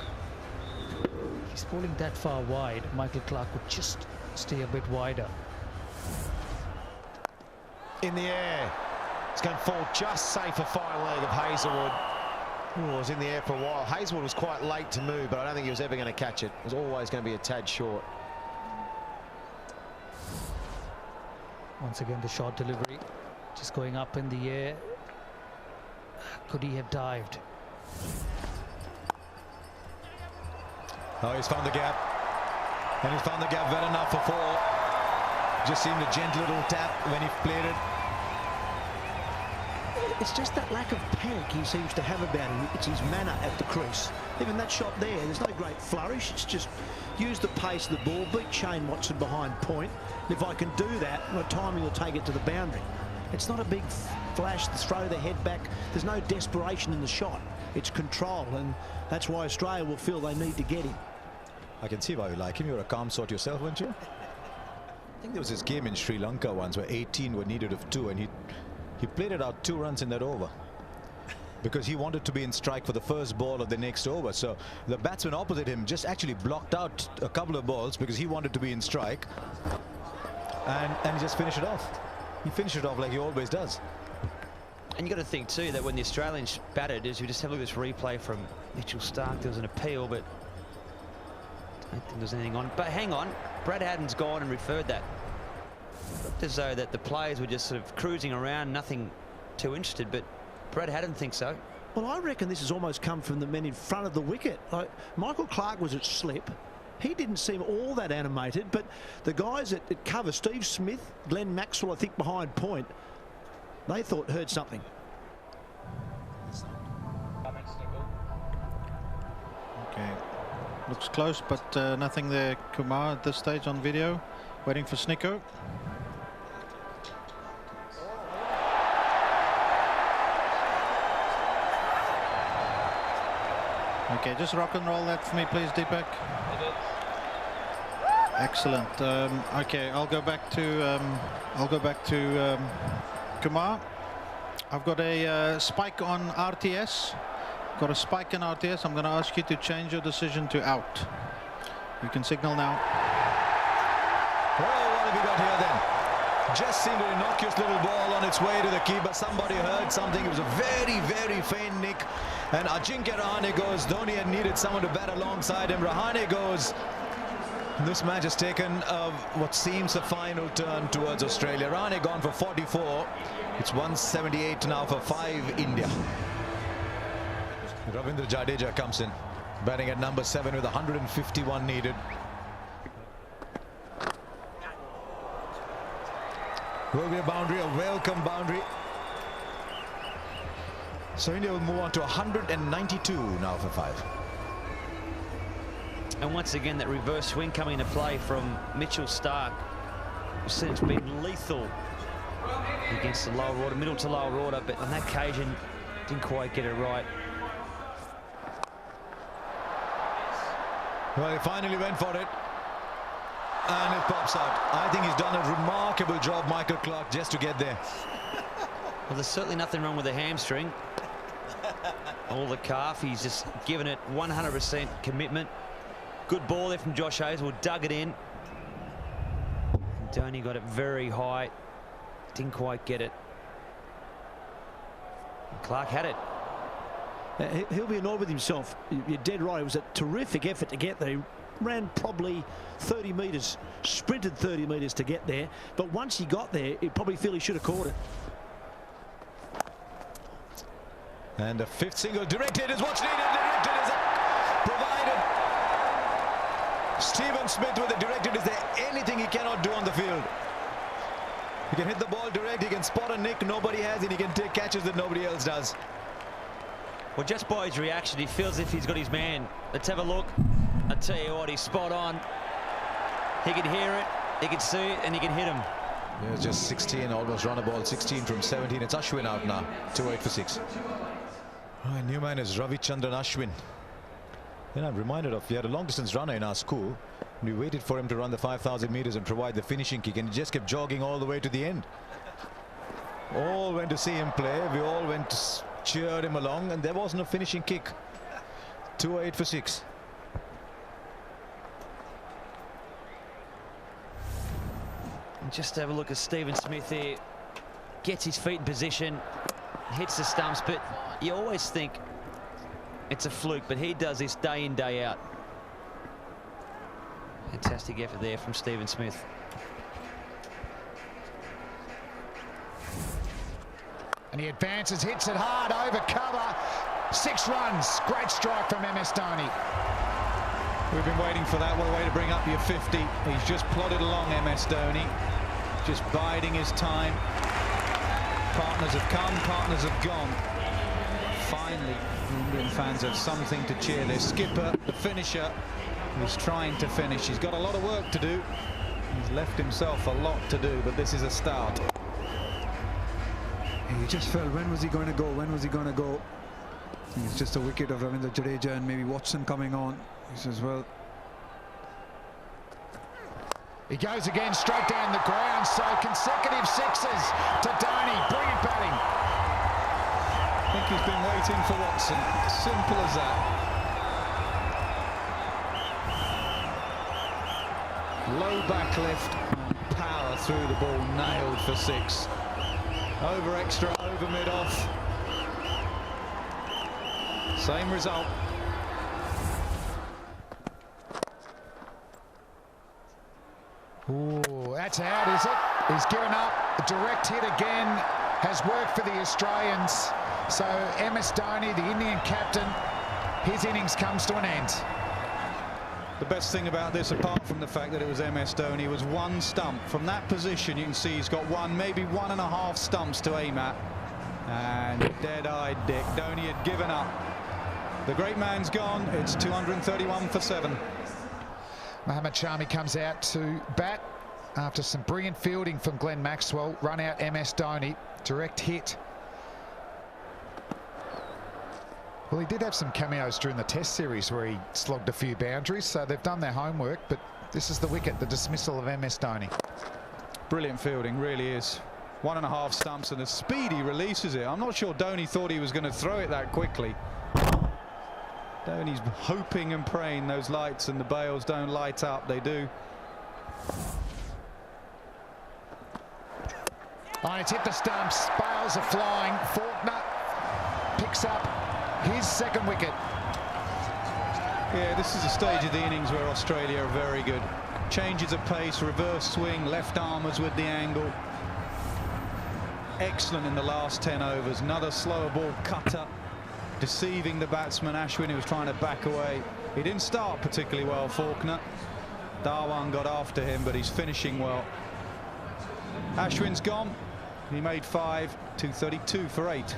He's pulling that far wide. Michael Clarke would just stay a bit wider. In the air. It's going to fall just safe a fine leg of Hazlewood. Ooh, it was in the air for a while. Hazlewood was quite late to move, but I don't think he was ever going to catch it. It was always going to be a tad short. Once again, the short delivery. Just going up in the air. Could he have dived? Oh, he's found the gap. And he's found the gap well enough for 4. Just seemed a gentle little tap when he played it. It's just that lack of panic he seems to have about him. It's his manner at the crease. Even that shot there, there's no great flourish. It's just use the pace of the ball, beat Shane Watson behind point. And if I can do that, my timing will take it to the boundary. It's not a big flash to throw the head back. There's no desperation in the shot. It's control, and that's why Australia will feel they need to get him. I can see why you like him. You're a calm sort yourself, weren't you? I think there was this game in Sri Lanka once where 18 were needed of 2, and he played it out 2 runs in that over because he wanted to be in strike for the first ball of the next over. So the batsman opposite him just actually blocked out a couple of balls because he wanted to be in strike, and he just finished it off. He finished it off like he always does. And you got to think too that when the Australians batted, as we just have a look at this replay from Mitchell Stark, there was an appeal, but I don't think there's anything on. But hang on, Brad Haddin's gone and referred that. Looked as though that the players were just sort of cruising around, nothing too interested, but Brad Haddin thinks so. Well, I reckon this has almost come from the men in front of the wicket. Like, Michael Clarke was at slip. He didn't seem all that animated, but the guys at cover, Steve Smith, Glenn Maxwell, I think behind point, they heard something. Okay, looks close, but nothing there, Kumar, at this stage on video. Waiting for Snicko. Okay, just rock and roll that for me, please, Deepak. Excellent. Okay, I'll go back to Kumar. I've got a spike on RTS. Got a spike in RTS. I'm going to ask you to change your decision to out. You can signal now. Oh, what have we got here then? Just seemed an innocuous little ball on its way to the keeper. Somebody heard something. It was a very, very faint nick. And Ajinkya Rahane goes. Dhoni had needed someone to bat alongside him. Rahane goes. This match has taken what seems a final turn towards Australia. Rahane gone for 44. It's 178 now for 5 India. Ravindra Jadeja comes in, batting at number 7 with 151 needed. Will be a boundary, a welcome boundary. So India will move on to 192 now for 5. And once again, that reverse swing coming into play from Mitchell Starc. It's been lethal against the lower order, middle to lower order, but on that occasion, didn't quite get it right. Well, he finally went for it. And it pops out. I think he's done a remarkable job, Michael Clarke, just to get there. Well, there's certainly nothing wrong with the hamstring. Or the calf. He's just given it 100% commitment. Good ball there from Josh Hazlewood. Dug it in. Dhoni got it very high. Didn't quite get it. Clarke had it. He'll be annoyed with himself. You're dead right. It was a terrific effort to get there. He ran probably 30 metres, sprinted 30 metres to get there. But once he got there, he'd probably feel he should have caught it. And the 5th single directed is what's needed. Directed is provided. Stephen Smith with the directed. Is there anything he cannot do on the field? He can hit the ball direct. He can spot a nick nobody has, and he can take catches that nobody else does. Well, just by his reaction, he feels as if he's got his man. Let's have a look. I tell you what, he's spot on. He can hear it, he can see it, and he can hit him. Yeah, it's just 16, almost run a ball, 16 from 17. It's Ashwin out now, 2-8 for 6. Right, new man is Ravichandran Ashwin. Then I'm reminded of, we had a long distance runner in our school. We waited for him to run the 5,000 meters and provide the finishing kick, and he just kept jogging all the way to the end. All went to see him play. We all went to cheer him along, and there wasn't a finishing kick. 2-8 for 6. And just have a look at Stephen Smith here. Gets his feet in position, hits the stumps, but you always think it's a fluke, but he does this day in, day out. Fantastic effort there from Stephen Smith. And he advances, hits it hard over cover. 6 runs. Great strike from MS Dhoni. We've been waiting for that. What a way to bring up your 50. He's just plodded along, MS Dhoni. Just biding his time. Partners have come, partners have gone. Finally, Indian fans have something to cheer. Their skipper, the finisher, who's trying to finish. He's got a lot of work to do. He's left himself a lot to do, but this is a start. He just felt, when was he going to go? When was he going to go? I think it's just a wicket of Ravindra Jadeja and maybe Watson coming on. He says, well. He goes again straight down the ground. So consecutive 6s to Dhoni. Brilliant batting. I think he's been waiting for Watson. Simple as that. Low back lift and power through the ball, nailed for 6. Over extra, over mid-off. Same result. Ooh, that's out, is it? He's given up. A direct hit again. has worked for the Australians. So MS Dhoni, the Indian captain, his innings comes to an end. The best thing about this, apart from the fact that it was MS Dhoni, was one stump. From that position, you can see he's got one, maybe 1.5 stumps to aim at. And dead-eyed Dick. Dhoni had given up. The great man's gone. It's 231 for 7. Mohammad Shami comes out to bat after some brilliant fielding from Glenn Maxwell. Run out MS Dhoni. Direct hit. Well, he did have some cameos during the Test series where he slogged a few boundaries, so they've done their homework, but this is the wicket, the dismissal of MS Dhoni. Brilliant fielding, really is. 1.5 stumps and the speed he releases it. I'm not sure Dhoni thought he was going to throw it that quickly. Dhoni's hoping and praying those lights and the bails don't light up. They do. Oh, it's hit the stumps. Bails are flying. Faulkner picks up his second wicket. Yeah, this is a stage of the innings where Australia are very good. Changes of pace, reverse swing, left armers with the angle. Excellent in the last 10 overs. Another slower ball cutter, deceiving the batsman Ashwin, who was trying to back away. He didn't start particularly well, Faulkner. Dhawan got after him, but he's finishing well. Ashwin's gone. He made 5, 232 for 8.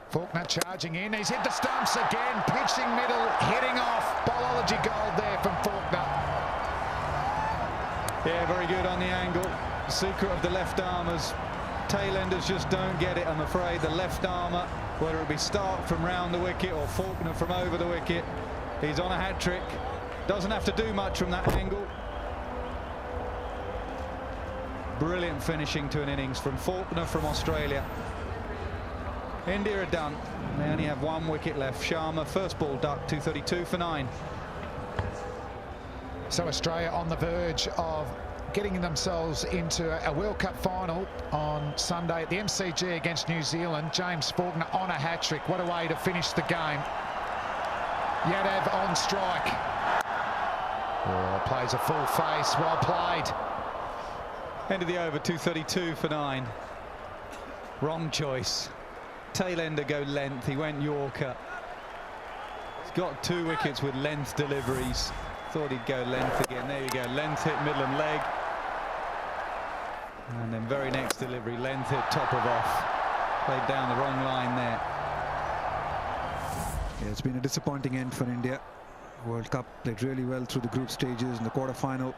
Faulkner charging in. He's hit the stumps again. Pitching middle, hitting off. Bowlology gold there from Faulkner. Yeah, very good on the angle. The secret of the left armers. Tailenders just don't get it, I'm afraid. The left armour, whether it be Stark from round the wicket or Faulkner from over the wicket, he's on a hat-trick. Doesn't have to do much from that angle. Brilliant finishing to an innings from Faulkner from Australia. India are done. They only have 1 wicket left. Sharma, first ball duck, 232 for 9. So Australia on the verge of getting themselves into a World Cup final on Sunday at the MCG against New Zealand. James Faulkner on a hat-trick. What a way to finish the game. Yadav on strike. Oh, plays a full face. Well played. End of the over, 232 for 9. Wrong choice. Tailender go length. He went Yorker. He's got 2 wickets with length deliveries. Thought he'd go length again. There you go. Length hit middle and leg. And then very next delivery, length hit top of off. Played down the wrong line there. Yeah, it's been a disappointing end for India. World Cup played really well through the group stages in the quarter-final.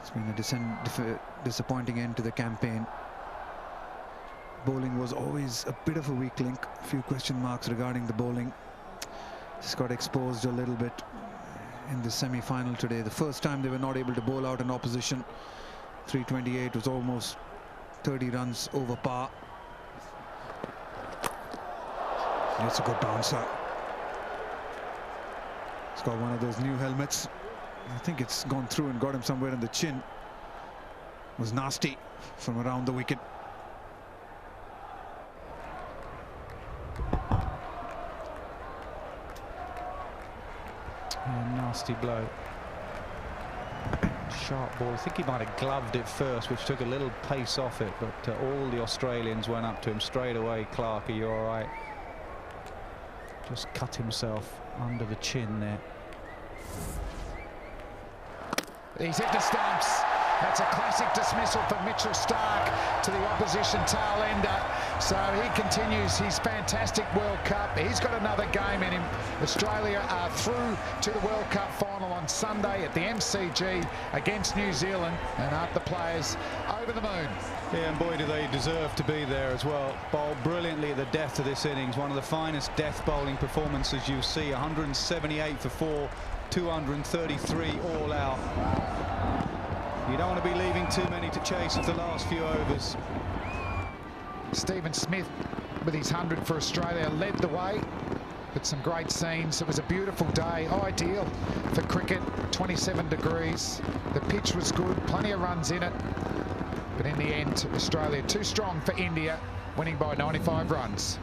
It's been a disappointing end to the campaign. Bowling was always a bit of a weak link. A few question marks regarding the bowling. Just got exposed a little bit in the semi-final today. The first time they were not able to bowl out an opposition. 328 was almost 30 runs over par. It's a good bouncer. He's got one of those new helmets. I think it's gone through and got him somewhere in the chin. It was nasty from around the wicket. Yeah, nasty blow. Sharp ball. I think he might have gloved it first, which took a little pace off it, but all the Australians went up to him straight away. Clarke, are you all right? Just cut himself under the chin there. He's hit the stumps. That's a classic dismissal for Mitchell Stark to the opposition tail ender. So he continues his fantastic World Cup. He's got another game in him. Australia are through to the World Cup final on Sunday at the MCG against New Zealand, and aren't the players over the moon? Yeah, and boy, do they deserve to be there as well. Bowled brilliantly at the death of this innings. One of the finest death bowling performances you see. 178 for 4, 233 all out. You don't want to be leaving too many to chase at the last few overs. Stephen Smith with his 100 for Australia led the way, but some great scenes. It was a beautiful day, ideal for cricket. 27 degrees. The pitch was good, plenty of runs in it, but in the end Australia too strong for India, winning by 95 runs.